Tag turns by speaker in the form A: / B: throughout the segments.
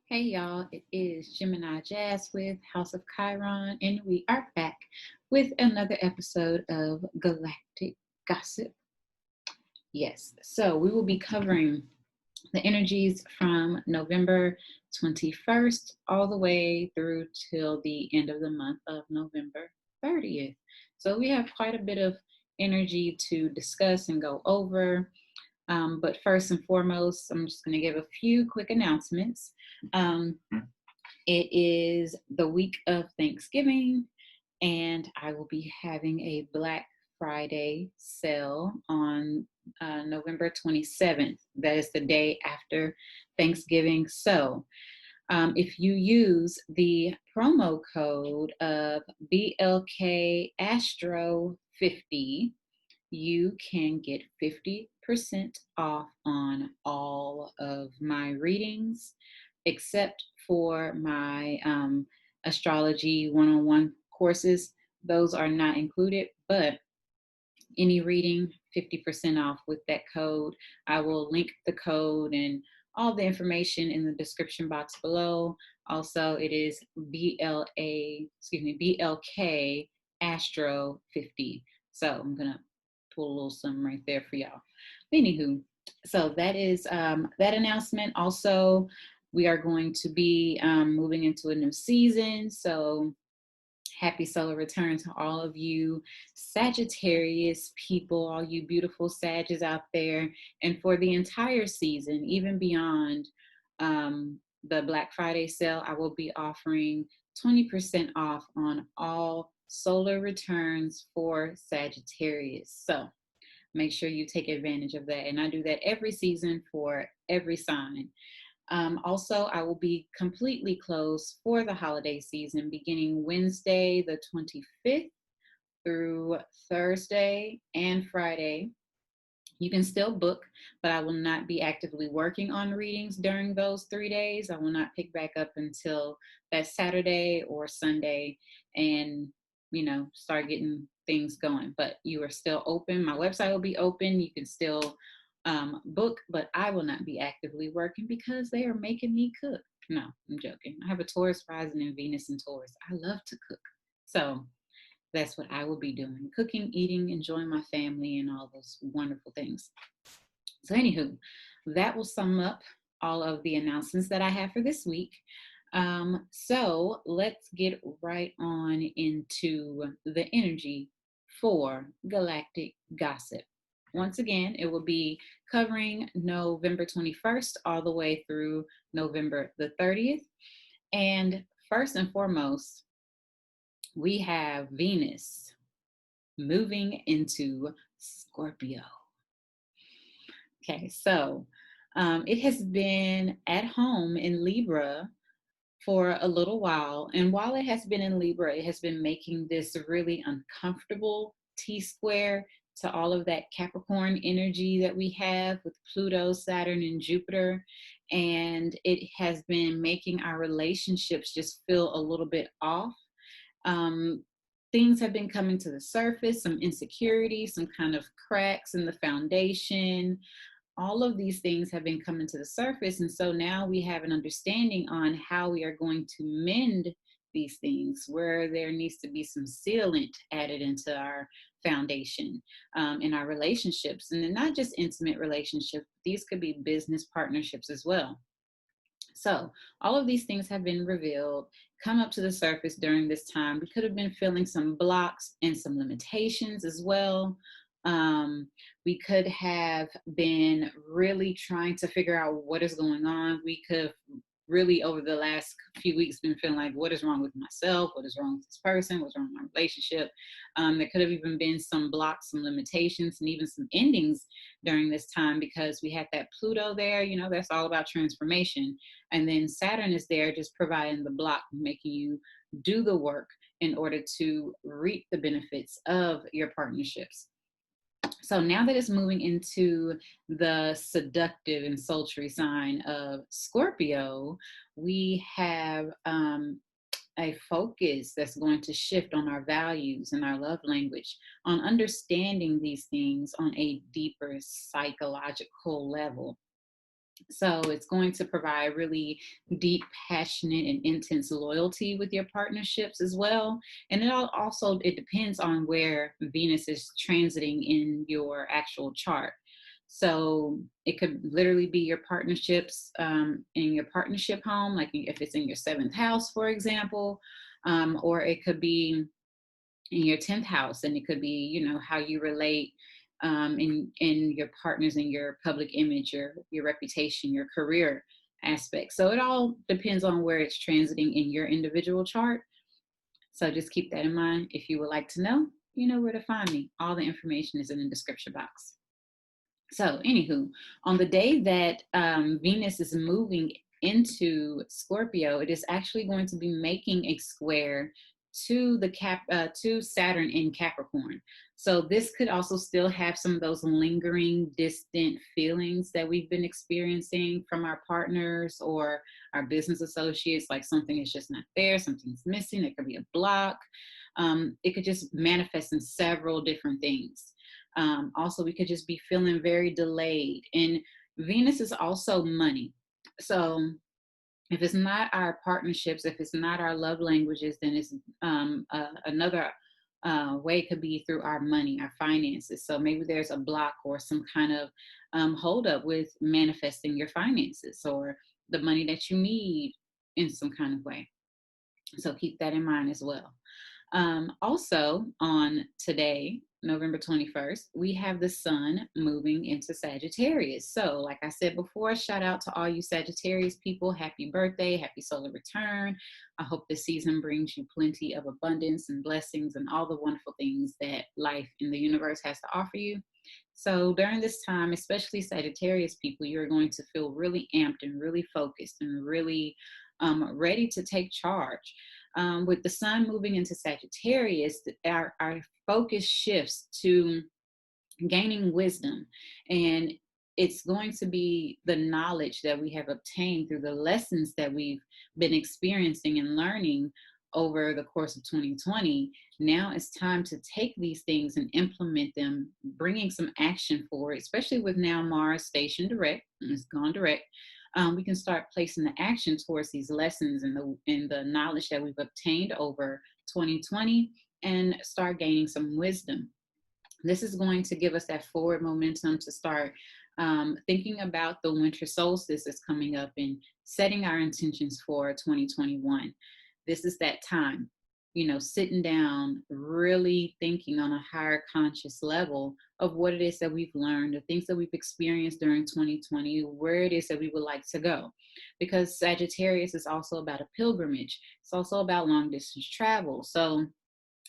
A: Hey y'all, it is Gemini Jazz with House of Chiron, and we are back with another episode of Galactic Gossip. Yes, so we will be covering the energies from November 21st all the way through till the end of the month of November 30th. So we have quite a bit of energy to discuss and go over. But first and foremost, I'm just going to give a few quick announcements. Um, it is the week of Thanksgiving, and I will be having a Black Friday sale on November 27th. That is the day after Thanksgiving. So, if you use the promo code of BLK Astro 50, you can get 50% off on all of my readings, except for my astrology one-on-one courses. Those are not included, but any reading, 50% off with that code. I will link the code and all the information in the description box below. Also, it is BLK Astro 50. So I'm gonna pull a little something right there for y'all. Anywho, so that is that announcement. Also, we are going to be moving into a new season. So happy solar return to all of you Sagittarius people, all you beautiful Sages out there. And for the entire season, even beyond the Black Friday sale, I will be offering 20% off on all solar returns for Sagittarius. So make sure you take advantage of that. And I do that every season for every sign. Also, I will be completely closed for the holiday season beginning Wednesday, the 25th through Thursday and Friday. You can still book, but I will not be actively working on readings during those 3 days. I will not pick back up until that Saturday or Sunday and, start getting things going. But you are still open. My website will be open. You can still book, but I will not be actively working because they are making me cook. No, I'm joking. I have a Taurus rising in Venus and Taurus. I love to cook. So that's what I will be doing: cooking, eating, enjoying my family, and all those wonderful things. So, anywho, that will sum up all of the announcements that I have for this week. So, let's get right on into the energy for Galactic Gossip. Once again, it will be covering November 21st all the way through November the 30th. And first and foremost, we have Venus moving into Scorpio. Okay, so it has been at home in Libra for a little while. And while it has been in Libra, it has been making this really uncomfortable T square to all of that Capricorn energy that we have with Pluto, Saturn, and Jupiter. And it has been making our relationships just feel a little bit off. Um, Things have been coming to the surface, some insecurity, some kind of cracks in the foundation. All of these things have been coming to the surface. And so now we have an understanding on how we are going to mend these things, where there needs to be some sealant added into our foundation in our relationships. And then not just intimate relationships, these could be business partnerships as well. So all of these things have been revealed, come up to the surface during this time. We could have been feeling some blocks and some limitations as well. We could have been really trying to figure out what is going on. We could have really over the last few weeks been feeling like, what is wrong with myself? What is wrong with this person? What's wrong with my relationship? There could have even been some blocks, some limitations, and even some endings during this time because we had that Pluto there. That's all about transformation. And then Saturn is there just providing the block, making you do the work in order to reap the benefits of your partnerships. So now that it's moving into the seductive and sultry sign of Scorpio, we have a focus that's going to shift on our values and our love language, on understanding these things on a deeper psychological level. So it's going to provide really deep, passionate, and intense loyalty with your partnerships as well. And also it depends on where Venus is transiting in your actual chart. So it could literally be your partnerships in your partnership home, like if it's in your seventh house, for example, or it could be in your 10th house, and it could be, how you relate in your partners, and your public image, your reputation, your career aspect. So it all depends on where it's transiting in your individual chart. So just keep that in mind. If you would like to know, you know where to find me. All the information is in the description box. So, anywho, on the day that Venus is moving into Scorpio, it is actually going to be making a square to to Saturn in Capricorn. So this could also still have some of those lingering, distant feelings that we've been experiencing from our partners or our business associates, like something is just not there, something's missing. It could be a block. It could just manifest in several different things. Also, we could just be feeling very delayed. And Venus is also money. So if it's not our partnerships, if it's not our love languages, then it's another way. It could be through our money, our finances. So maybe there's a block or some kind of holdup with manifesting your finances or the money that you need in some kind of way. So keep that in mind as well. Also, on today, November 21st, we have the sun moving into Sagittarius. So, like I said before, shout out to all you Sagittarius people. Happy birthday, happy solar return. I hope this season brings you plenty of abundance and blessings and all the wonderful things that life in the universe has to offer you. So, during this time, especially Sagittarius people, you're going to feel really amped and really focused and really ready to take charge. With the sun moving into Sagittarius, our focus shifts to gaining wisdom. And it's going to be the knowledge that we have obtained through the lessons that we've been experiencing and learning over the course of 2020. Now it's time to take these things and implement them, bringing some action forward, especially with now Mars stationed direct, it's gone direct. We can start placing the action towards these lessons and the knowledge that we've obtained over 2020, and start gaining some wisdom. This is going to give us that forward momentum to start thinking about the winter solstice that's coming up and setting our intentions for 2021. This is that time, sitting down, really thinking on a higher conscious level of what it is that we've learned, the things that we've experienced during 2020, where it is that we would like to go. Because Sagittarius is also about a pilgrimage. It's also about long distance travel. So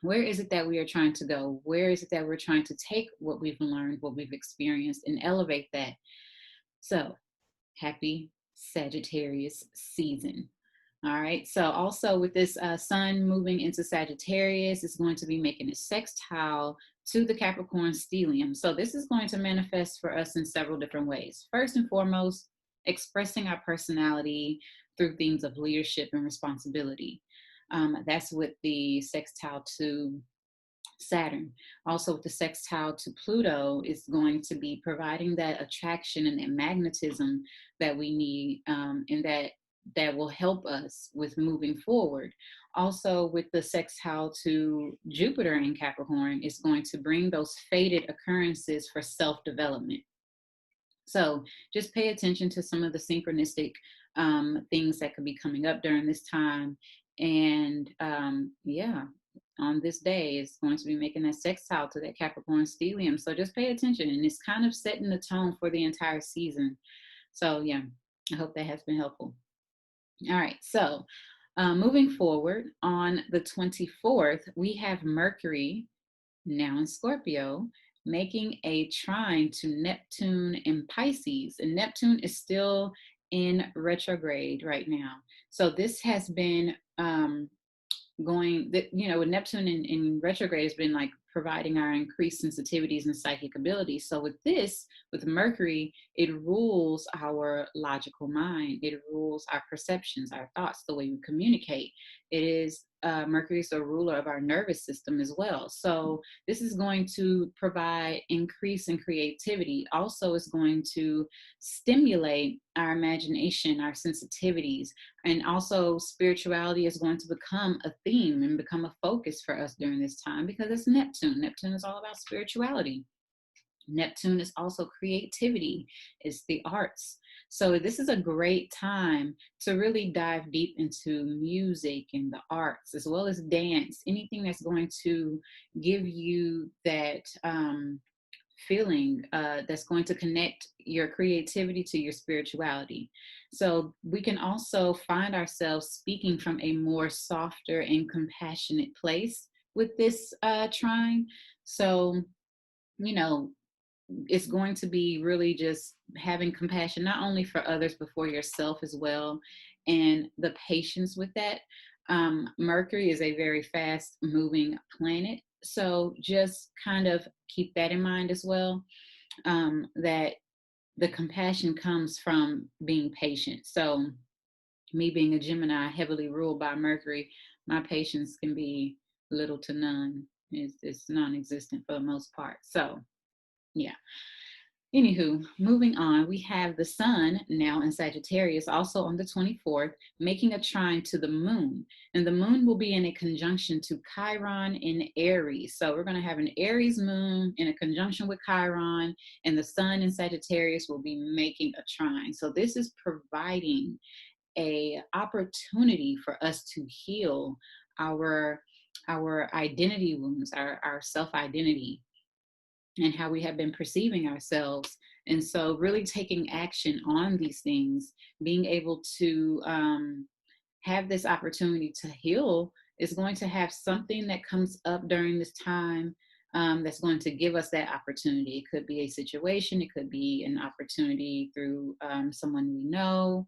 A: where is it that we are trying to go? Where is it that we're trying to take what we've learned, what we've experienced, and elevate that? So happy Sagittarius season. All right. So also with this sun moving into Sagittarius, it's going to be making a sextile to the Capricorn stellium. So this is going to manifest for us in several different ways. First and foremost, expressing our personality through themes of leadership and responsibility. That's with the sextile to Saturn. Also, with the sextile to Pluto, is going to be providing that attraction and that magnetism that we need, and that will help us with moving forward. Also, with the sextile to Jupiter in Capricorn, is going to bring those fated occurrences for self-development. So just pay attention to some of the synchronistic things that could be coming up during this time. And on this day, it's going to be making that sextile to that Capricorn stellium. So just pay attention. And it's kind of setting the tone for the entire season. So yeah, I hope that has been helpful. All right. So moving forward, on the 24th, we have Mercury, now in Scorpio, making a trine to Neptune in Pisces. And Neptune is still in retrograde right now. So this has been with Neptune in retrograde has been like providing our increased sensitivities and psychic abilities. So with Mercury, it rules our logical mind. It rules our perceptions, our thoughts, the way we communicate. It is Mercury is a ruler of our nervous system as well. So this is going to provide increase in creativity. Also, is going to stimulate our imagination, our sensitivities, and also spirituality is going to become a theme and become a focus for us during this time because it's Neptune. Neptune is all about spirituality. Neptune is also creativity, it's the arts. So this is a great time to really dive deep into music and the arts, as well as dance, anything that's going to give you that feeling that's going to connect your creativity to your spirituality. So we can also find ourselves speaking from a more softer and compassionate place with this trine. So, you know, it's going to be really just having compassion not only for others but for yourself as well, and the patience with that. Mercury is a very fast moving planet, so just kind of keep that in mind as well, that the compassion comes from being patient. So me being a Gemini heavily ruled by Mercury, my patience can be little to none. It's non-existent for the most part. So yeah. Anywho, moving on, we have the sun now in Sagittarius, also on the 24th, making a trine to the moon. And the moon will be in a conjunction to Chiron in Aries. So we're going to have an Aries moon in a conjunction with Chiron, and the sun in Sagittarius will be making a trine. So this is providing a opportunity for us to heal our identity wounds, our self-identity, and how we have been perceiving ourselves. And so really taking action on these things, being able to have this opportunity to heal is going to have something that comes up during this time that's going to give us that opportunity. It could be a situation, it could be an opportunity through someone we know.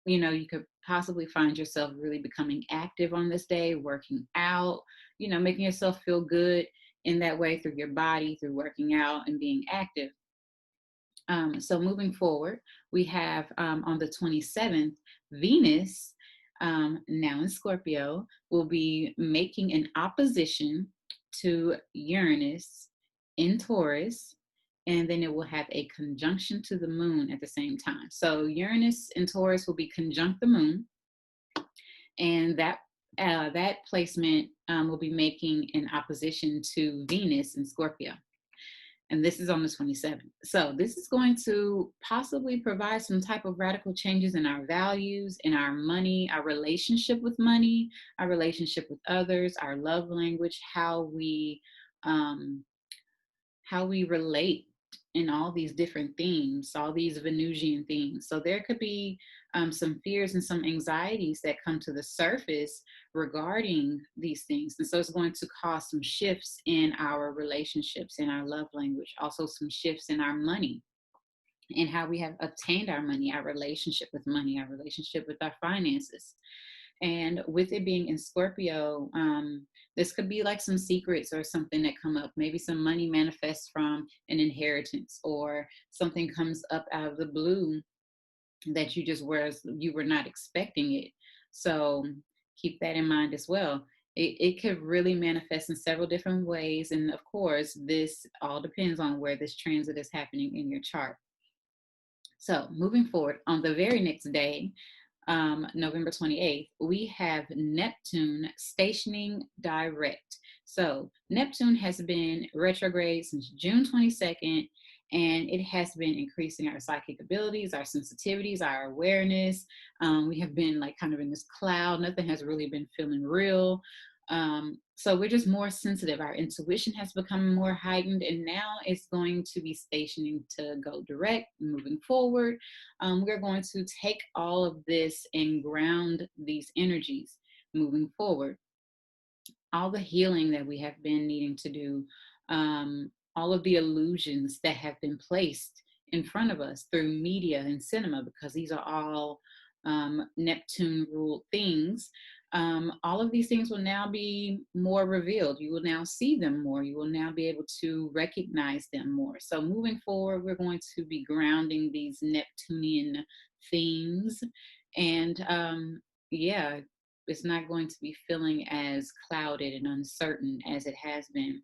A: You could possibly find yourself really becoming active on this day, working out, making yourself feel good in that way through your body, through working out and being active. So moving forward, we have on the 27th, Venus, now in Scorpio, will be making an opposition to Uranus in Taurus, and then it will have a conjunction to the moon at the same time. So Uranus in Taurus will be conjunct the moon, and that placement will be making an opposition to Venus in Scorpio. And this is on the 27th. So this is going to possibly provide some type of radical changes in our values, in our money, our relationship with money, our relationship with others, our love language, how we relate in all these different themes, all these Venusian themes. So there could be some fears and some anxieties that come to the surface regarding these things. And so it's going to cause some shifts in our relationships, in our love language, also some shifts in our money and how we have obtained our money, our relationship with money, our relationship with our finances. And with it being in Scorpio, this could be like some secrets or something that come up. Maybe some money manifests from an inheritance, or something comes up out of the blue that you were not expecting it. So keep that in mind as well. It could really manifest in several different ways. And of course, this all depends on where this transit is happening in your chart. So moving forward, on the very next day, November 28th, we have Neptune stationing direct. So Neptune has been retrograde since June 22nd, and it has been increasing our psychic abilities, our sensitivities, our awareness. We have been like kind of in this cloud. Nothing has really been feeling real. So we're just more sensitive. Our intuition has become more heightened, and now it's going to be stationing to go direct moving forward. We're going to take all of this and ground these energies moving forward. All the healing that we have been needing to do, all of the illusions that have been placed in front of us through media and cinema, because these are all Neptune ruled things. All of these things will now be more revealed. You will now see them more. You will now be able to recognize them more. So moving forward, we're going to be grounding these Neptunian themes. And It's not going to be feeling as clouded and uncertain as it has been.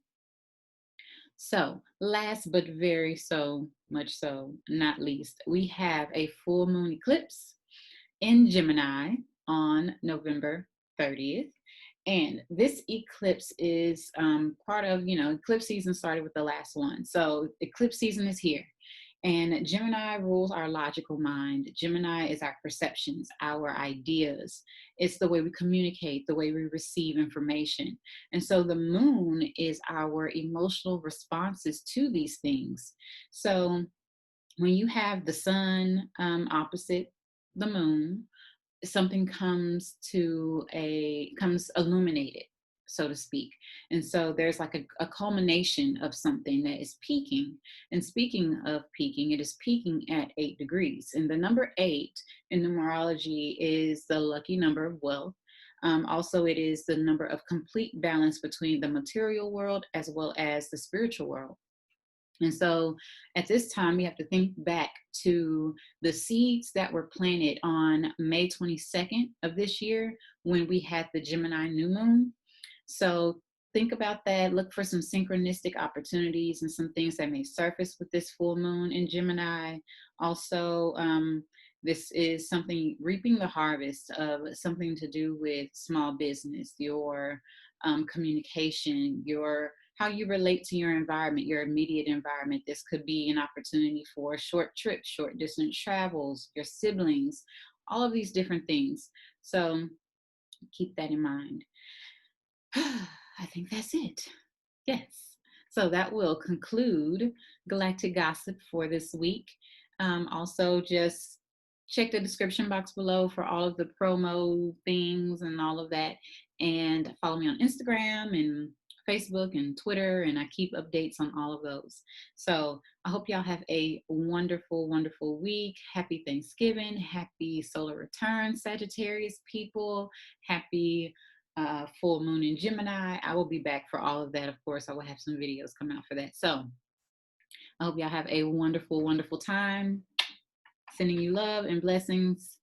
A: So, last but very so much so, not least, we have a full moon eclipse in Gemini on November 30th. And this eclipse is part of, eclipse season started with the last one. So eclipse season is here. And Gemini rules our logical mind. Gemini is our perceptions, our ideas. It's the way we communicate, the way we receive information. And so the moon is our emotional responses to these things. So when you have the sun opposite the moon, something comes illuminated, so to speak. And so there's like a culmination of something that is peaking. And speaking of peaking, it is peaking at 8 degrees. And the number 8 in numerology is the lucky number of wealth. Also, it is the number of complete balance between the material world as well as the spiritual world. And so at this time, we have to think back to the seeds that were planted on May 22nd of this year when we had the Gemini new moon. So think about that. Look for some synchronistic opportunities and some things that may surface with this full moon in Gemini. Also, this is something reaping the harvest of something to do with small business, your communication, how you relate to your environment, your immediate environment. This could be an opportunity for short trips, short distance travels, your siblings, all of these different things. So keep that in mind. I think that's it. Yes. So that will conclude Galactic Gossip for this week. Also, just check the description box below for all of the promo things and all of that. And follow me on Instagram and Facebook and Twitter, and I keep updates on all of those. So I hope y'all have a wonderful, wonderful week. Happy Thanksgiving. Happy solar return, Sagittarius people. Happy full moon in Gemini. I will be back for all of that. Of course, I will have some videos come out for that. So I hope y'all have a wonderful, wonderful time. Sending you love and blessings.